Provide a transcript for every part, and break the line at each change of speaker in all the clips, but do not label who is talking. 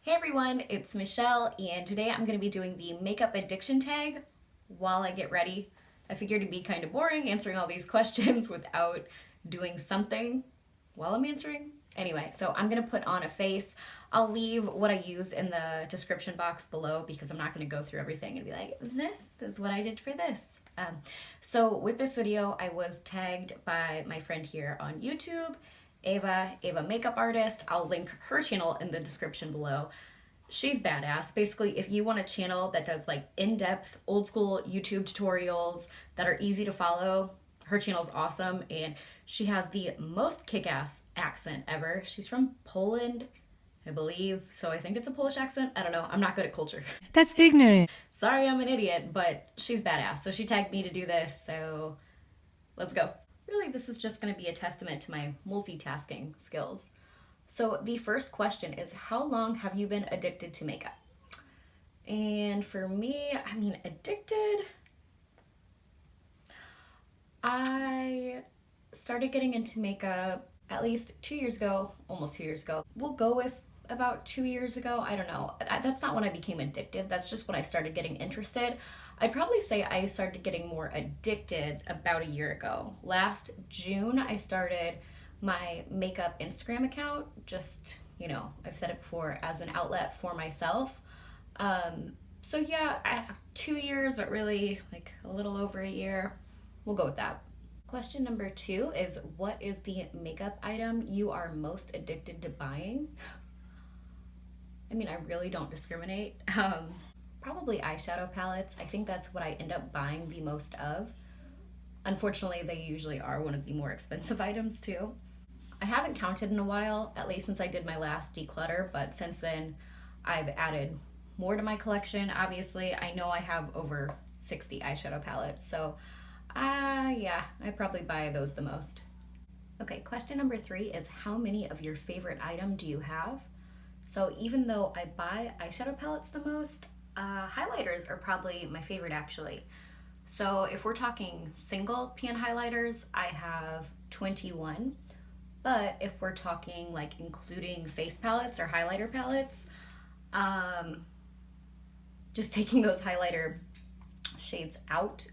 Hey everyone, it's Michelle, and today I'm going to be doing the makeup addiction tag while I get ready. I figured it'd be kind of boring answering all these questions without doing something while I'm answering. Anyway, so I'm going to put on a face. I'll leave what I used in the description box below because I'm not going to go through everything and be like, this is what I did for this. So with this video, I was tagged by my friend here on YouTube, EwaMakeupArtist. I'll link her channel in the description below. She's badass. Basically, if you want a channel that does like in-depth, old school YouTube tutorials that are easy to follow, her channel's awesome, and she has the most kick-ass accent ever. She's from Poland, I believe, so I think it's a Polish accent. I don't know. I'm not good at culture.
That's ignorant.
Sorry, I'm an idiot, but she's badass. So she tagged me to do this, so let's go. Really, this is just going to be a testament to my multitasking skills. So the first question is, how long have you been addicted to makeup? And for me, addicted, I started getting into makeup at least 2 years ago, almost 2 years ago. We'll go with about 2 years ago. I don't know. That's not when I became addicted. That's just when I started getting interested. I'd probably say I started getting more addicted about a year ago. Last June, I started my makeup Instagram account. Just, I've said it before, as an outlet for myself. So yeah, 2 years, but really like a little over a year. We'll go with that. Question number 2 is, what is the makeup item you are most addicted to buying? I really don't discriminate. Probably eyeshadow palettes. I think that's what I end up buying the most of. Unfortunately, they usually are one of the more expensive items too. I haven't counted in a while, at least since I did my last declutter, but since then I've added more to my collection. Obviously, I know I have over 60 eyeshadow palettes, so yeah, I probably buy those the most. Okay, question number 3 is, how many of your favorite item do you have? So even though I buy eyeshadow palettes the most, highlighters are probably my favorite actually. So if we're talking single pan highlighters, I have 21. But if we're talking like including face palettes or highlighter palettes, just taking those highlighter shades out,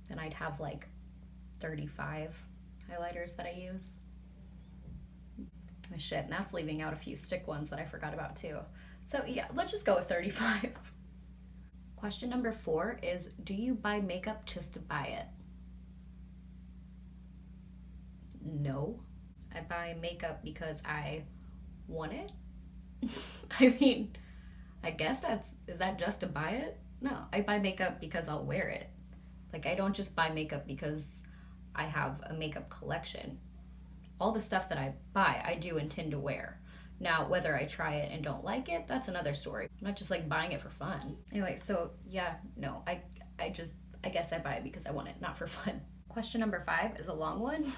then I'd have like 35 highlighters that I use. Shit, and that's leaving out a few stick ones that I forgot about too. So yeah, let's just go with 35. Question number 4 is, do you buy makeup just to buy it? No. I buy makeup because I want it. I guess is that just to buy it? No, I buy makeup because I'll wear it. Like, I don't just buy makeup because I have a makeup collection. All the stuff that I buy, I do intend to wear. Now, whether I try it and don't like it, that's another story. I'm not just like buying it for fun. Anyway, so yeah, no, I guess I buy it because I want it, not for fun. Question number 5 is a long one.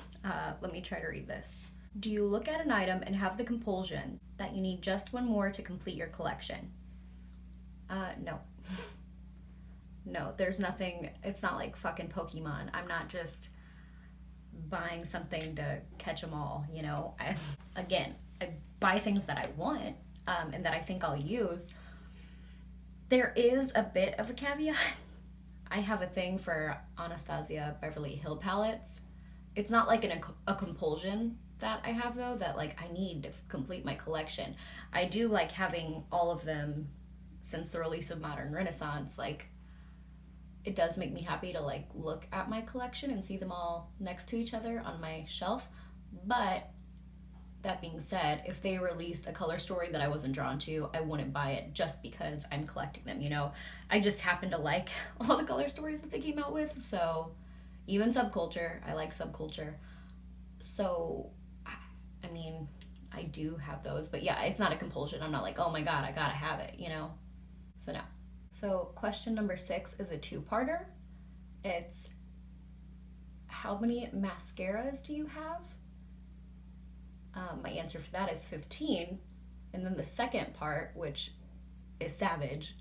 Let me try to read this. Do you look at an item and have the compulsion that you need just one more to complete your collection? No. No, there's nothing, it's not like fucking Pokemon. I'm not just buying something to catch them all, I buy things that I want and that I think I'll use. There is a bit of a caveat. I have a thing for Anastasia Beverly Hill palettes. It's not like a compulsion that I have though, that like I need to complete my collection. I do like having all of them since the release of Modern Renaissance. Like, it does make me happy to like look at my collection and see them all next to each other on my shelf. But that being said, if they released a color story that I wasn't drawn to, I wouldn't buy it just because I'm collecting them, I just happen to like all the color stories that they came out with. So even subculture, I like subculture. So, I do have those, but yeah, it's not a compulsion. I'm not like, oh my God, I gotta have it, So no. So question number 6 is a 2-parter. It's, how many mascaras do you have? My answer for that is 15. And then the second part, which is savage,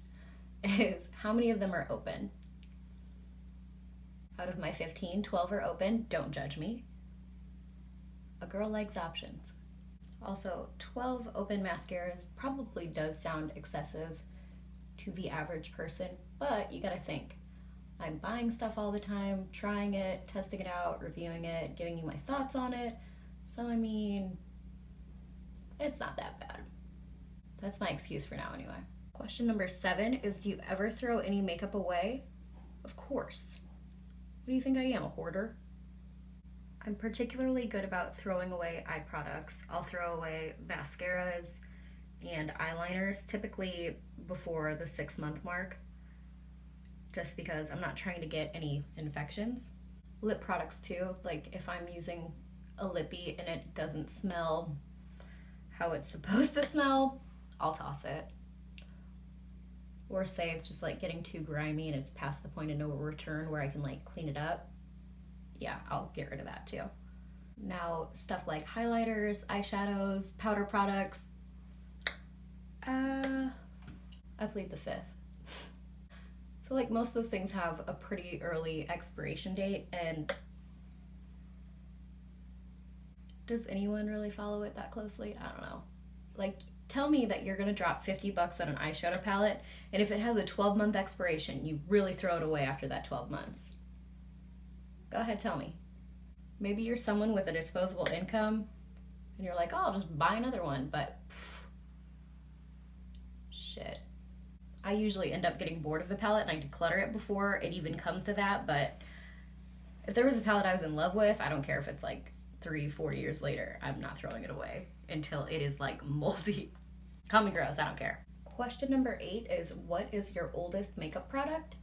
is how many of them are open? Out of my 15, 12 are open. Don't judge me. A girl likes options. Also, 12 open mascaras probably does sound excessive to the average person, but you gotta think. I'm buying stuff all the time, trying it, testing it out, reviewing it, giving you my thoughts on it. So, I mean, it's not that bad. That's my excuse for now, anyway. Question number 7 is, do you ever throw any makeup away? Of course. What do you think I am, a hoarder? I'm particularly good about throwing away eye products. I'll throw away mascaras and eyeliners, typically before the 6-month mark, just because I'm not trying to get any infections. Lip products too, like if I'm using a lippy and it doesn't smell how it's supposed to smell, I'll toss it. Or say it's just like getting too grimy and it's past the point of no return where I can like clean it up. Yeah, I'll get rid of that too. Now, stuff like highlighters, eyeshadows, powder products, I plead the 5th. So like most of those things have a pretty early expiration date, and does anyone really follow it that closely? I don't know. Like, tell me that you're gonna drop $50 on an eyeshadow palette, and if it has a 12-month expiration, you really throw it away after that 12 months. Go ahead, tell me. Maybe you're someone with a disposable income, and you're like, oh, I'll just buy another one, but shit. I usually end up getting bored of the palette, and I declutter it before it even comes to that, but if there was a palette I was in love with, I don't care if it's like 3-4 years later, I'm not throwing it away until it is like moldy. Call me gross, I don't care. Question number 8 is, what is your oldest makeup product?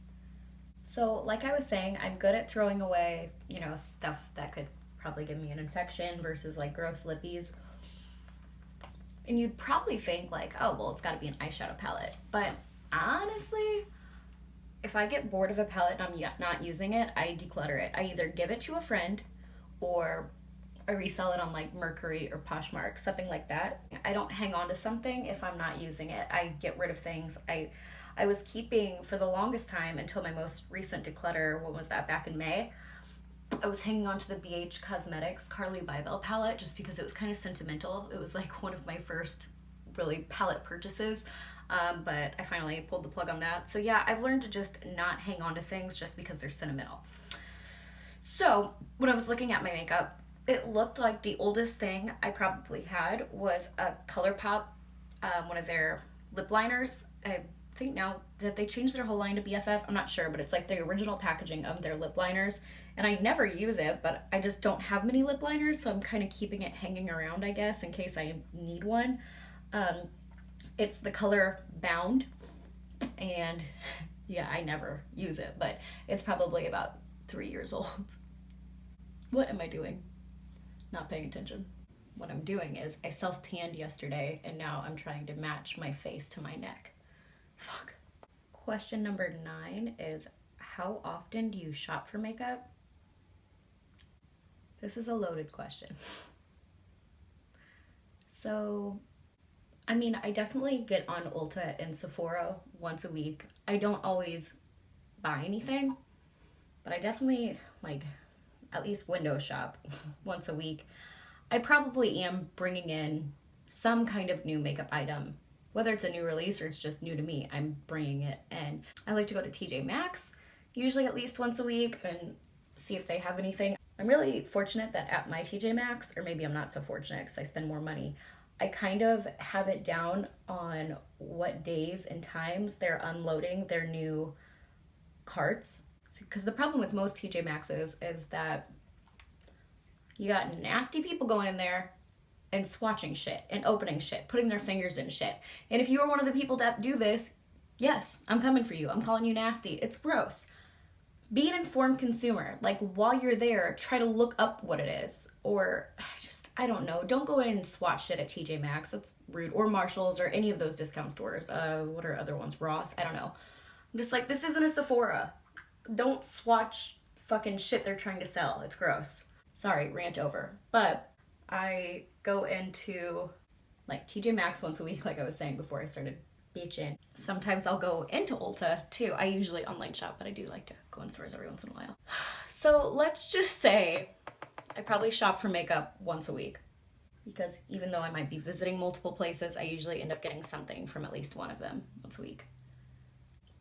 So like I was saying, I'm good at throwing away, stuff that could probably give me an infection versus like gross lippies. And you'd probably think like, oh, well, it's gotta be an eyeshadow palette. But honestly, if I get bored of a palette and I'm not using it, I declutter it. I either give it to a friend or I resell it on like Mercury or Poshmark, something like that. I don't hang on to something if I'm not using it. I get rid of things. I was keeping, for the longest time until my most recent declutter, what was that, back in May, I was hanging on to the BH Cosmetics Carly Bybel palette just because it was kind of sentimental. It was like one of my first really palette purchases, but I finally pulled the plug on that. So yeah, I've learned to just not hang on to things just because they're sentimental. So when I was looking at my makeup, it looked like the oldest thing I probably had was a ColourPop, one of their lip liners. I think now that they changed their whole line to BFF, I'm not sure, but it's like the original packaging of their lip liners, and I never use it, but I just don't have many lip liners, so I'm kind of keeping it hanging around, I guess, in case I need one. It's the color Bound, and yeah, I never use it, but it's probably about 3 years old. What am I doing? Not paying attention. What I'm doing is I self-tanned yesterday, and now I'm trying to match my face to my neck. Fuck. Question number 9 is, how often do you shop for makeup? This is a loaded question. So, I mean, I definitely get on Ulta and Sephora once a week. I don't always buy anything, but I definitely, like, at least window shop once a week. I probably am bringing in some kind of new makeup item. Whether it's a new release or it's just new to me, I'm bringing it. And I like to go to TJ Maxx, usually at least once a week, and see if they have anything. I'm really fortunate that at my TJ Maxx, or maybe I'm not so fortunate because I spend more money, I kind of have it down on what days and times they're unloading their new carts. Because the problem with most TJ Maxxes is that you got nasty people going in there and swatching shit and opening shit, putting their fingers in shit. And if you are one of the people that do this, yes, I'm coming for you. I'm calling you nasty. It's gross. Be an informed consumer. Like, while you're there, try to look up what it is. Or just, I don't know, don't go in and swatch shit at TJ Maxx. That's rude. Or Marshall's or any of those discount stores. What are other ones? Ross? I don't know. I'm just like, this isn't a Sephora. Don't swatch fucking shit they're trying to sell. It's gross. Sorry, rant over. But I go into like TJ Maxx once a week, like I was saying before I started bitching. Sometimes I'll go into Ulta too. I usually online shop, but I do like to go in stores every once in a while. So let's just say I probably shop for makeup once a week because even though I might be visiting multiple places, I usually end up getting something from at least one of them once a week.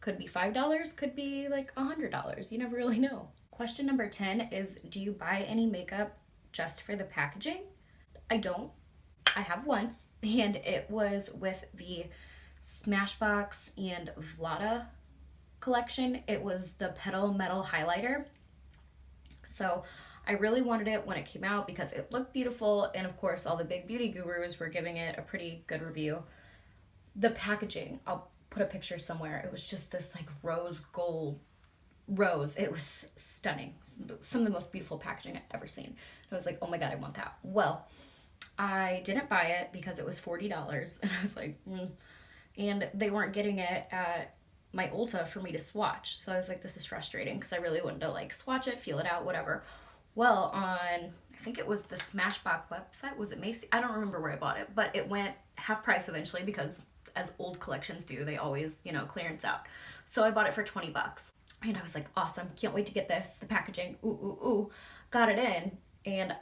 Could be $5, could be like $100. You never really know. Question number 10 is, do you buy any makeup just for the packaging? I don't. I have once, and it was with the Smashbox and Vlada collection. It was the Petal Metal Highlighter. So I really wanted it when it came out because it looked beautiful, and of course all the big beauty gurus were giving it a pretty good review. The packaging, I'll put a picture somewhere. It was just this like rose gold rose. It was stunning. Some of the most beautiful packaging I've ever seen. I was like, oh my god, I want that. Well, I didn't buy it because it was $40, and I was like, and they weren't getting it at my Ulta for me to swatch. So I was like, this is frustrating because I really wanted to like swatch it, feel it out, whatever. Well, on, I think it was the Smashbox website, was it Macy? I don't remember where I bought it, but it went half price eventually because as old collections do, they always, clearance out. So I bought it for $20. And I was like, awesome, can't wait to get this, the packaging, ooh. Got it in, and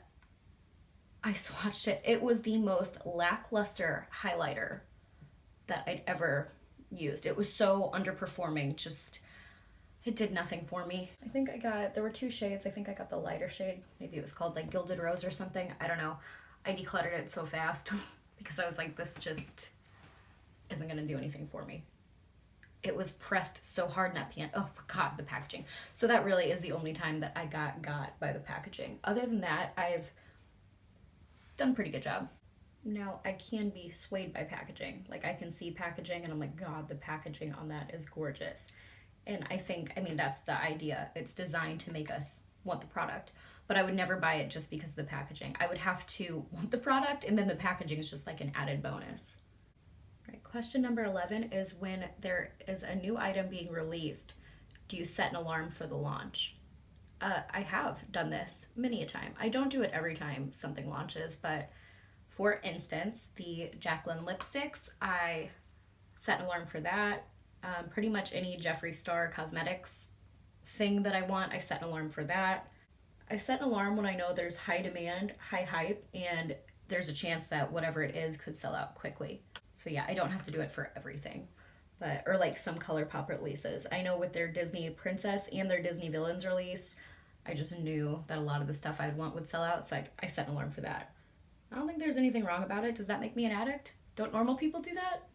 I swatched it. It was the most lackluster highlighter that I'd ever used. It was so underperforming, just, it did nothing for me. I think there were 2 shades. I think I got the lighter shade. Maybe it was called like Gilded Rose or something. I don't know. I decluttered it so fast because I was like, this just isn't gonna do anything for me. It was pressed so hard in that pan. Oh god, the packaging. So that really is the only time that I got by the packaging. Other than that, I've done a pretty good job. Now, I can be swayed by packaging. Like, I can see packaging and I'm like, god, the packaging on that is gorgeous. And I mean, that's the idea. It's designed to make us want the product. But I would never buy it just because of the packaging. I would have to want the product, and then the packaging is just like an added bonus. All right, question number 11 is, when there is a new item being released, do you set an alarm for the launch? I have done this many a time. I don't do it every time something launches, but for instance, the Jaclyn lipsticks, I set an alarm for that. Pretty much any Jeffree Star Cosmetics thing that I want, I set an alarm for that. I set an alarm when I know there's high demand, high hype, and there's a chance that whatever it is could sell out quickly. So yeah, I don't have to do it for everything. Or like some ColourPop releases. I know with their Disney Princess and their Disney Villains release, I just knew that a lot of the stuff I'd want would sell out, so I set an alarm for that. I don't think there's anything wrong about it. Does that make me an addict? Don't normal people do that?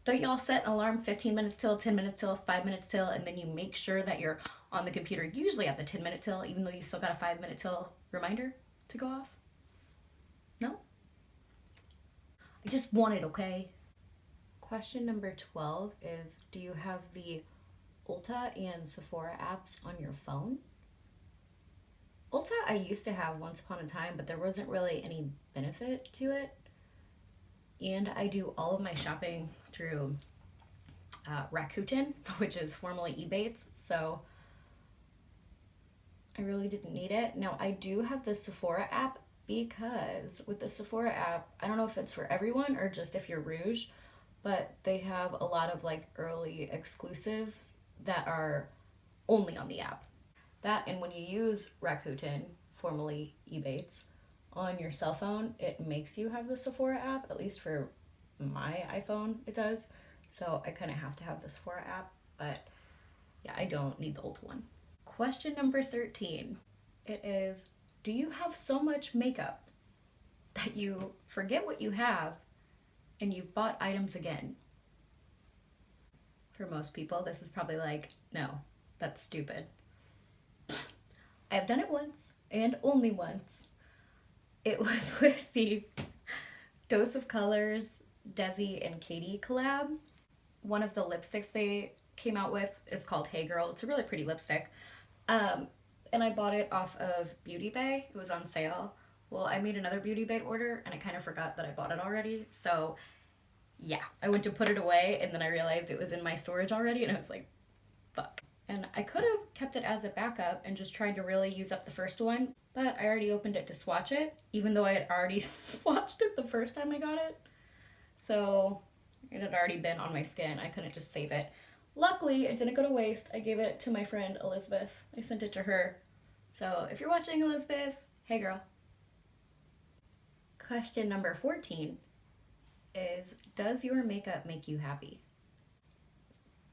Don't y'all set an alarm 15 minutes till, 10 minutes till, 5 minutes till, and then you make sure that you're on the computer, usually at the 10 minute till, even though you still got a 5 minute till reminder to go off? No? I just want it, okay? Question number 12 is, do you have the Ulta and Sephora apps on your phone? Ulta I used to have once upon a time, but there wasn't really any benefit to it. And I do all of my shopping through Rakuten, which is formerly Ebates, so I really didn't need it. Now, I do have the Sephora app because with the Sephora app, I don't know if it's for everyone or just if you're Rouge, but they have a lot of like early exclusives that are only on the app. That, and when you use Rakuten, formerly Ebates, on your cell phone, it makes you have the Sephora app, at least for my iPhone it does. So I kind of have to have the Sephora app, but yeah, I don't need the Ulta one. Question number 13. It is, do you have so much makeup that you forget what you have and you've bought items again? For most people, this is probably like, no, that's stupid. I have done it once, and only once. It was with the Dose of Colors Desi and Katie collab. One of the lipsticks they came out with is called Hey Girl. It's a really pretty lipstick. And I bought it off of Beauty Bay. It was on sale. Well, I made another Beauty Bay order, and I kind of forgot that I bought it already. So, yeah, I went to put it away, and then I realized it was in my storage already, and I was like, fuck. And I could have kept it as a backup and just tried to really use up the first one, but I already opened it to swatch it, even though I had already swatched it the first time I got it. So it had already been on my skin. I couldn't just save it. Luckily, it didn't go to waste. I gave it to my friend Elizabeth. I sent it to her. So if you're watching, Elizabeth, Hey girl. Question number 14 is, does your makeup make you happy?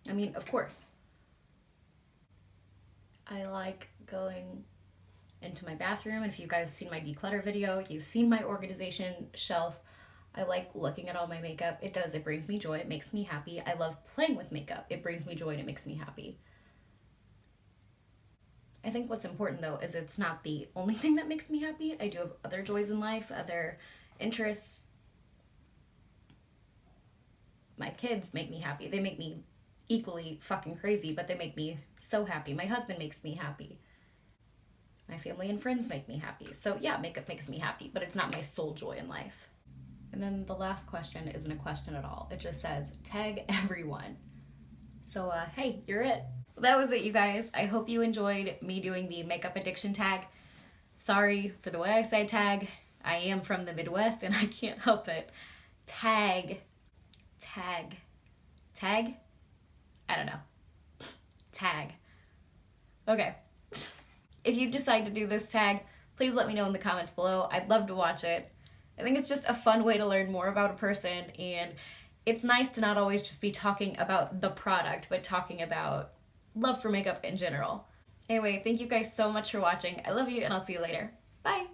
I mean, of course. I like going into my bathroom, and if you guys have seen my declutter video, you've seen my organization shelf. I like looking at all my makeup. It does, it brings me joy, it makes me happy. I love playing with makeup. It brings me joy and it makes me happy. I think what's important though is it's not the only thing that makes me happy. I do have other joys in life, other interests. My kids make me happy. They make me equally fucking crazy, but they make me so happy. My husband makes me happy. My family and friends make me happy. So yeah, makeup makes me happy, but it's not my sole joy in life. And then the last question isn't a question at all. It just says, tag everyone. So hey, you're it. That was it, you guys. I hope you enjoyed me doing the makeup addiction tag. Sorry for the way I say tag. I am from the Midwest and I can't help it. Tag. I don't know. Tag. Okay. If you decide to do this tag, please let me know in the comments below. I'd love to watch it. I think it's just a fun way to learn more about a person, and it's nice to not always just be talking about the product, but talking about love for makeup in general. Anyway, thank you guys so much for watching. I love you, and I'll see you later. Bye!